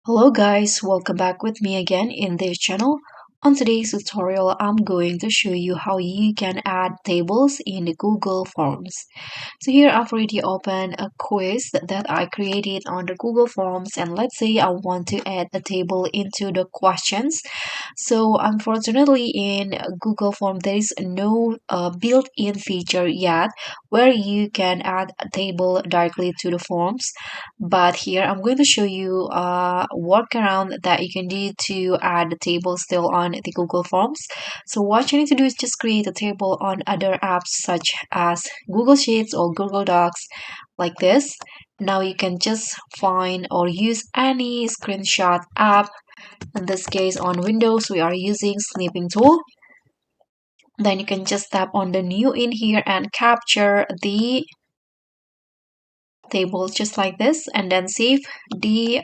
Hello guys, welcome back with me again in this channel. On today's tutorial, I'm going to show you how you can add tables in the Google Forms. So here I've already opened a quiz that I created on the Google Forms, and let's say I want to add a table into the questions. So unfortunately in Google Form there is no built-in feature yet where you can add a table directly to the forms, but here I'm going to show you a workaround that you can do to add the table still on the Google Forms. So what you need to do is just create a table on other apps such as Google Sheets or Google Docs like this. Now you can just find or use any screenshot app. In this case on Windows we are using snipping tool. Then you can just tap on the new in here and capture the table just like this, and then save the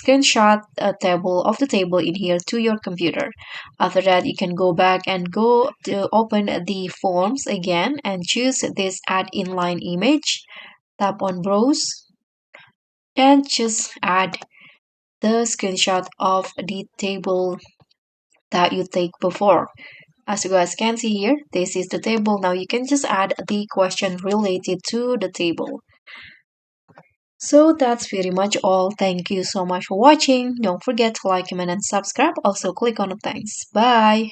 screenshot table of the table in here to your computer. After that you can go back and go to open the forms again and choose this add inline image, tap on browse, and just add the screenshot of the table that you take before. As you guys can see here, this is the table. Now you can just add the question related to the table. So that's pretty much all. Thank you so much for watching. Don't forget to like, comment, and subscribe. Also click on the thanks. Bye.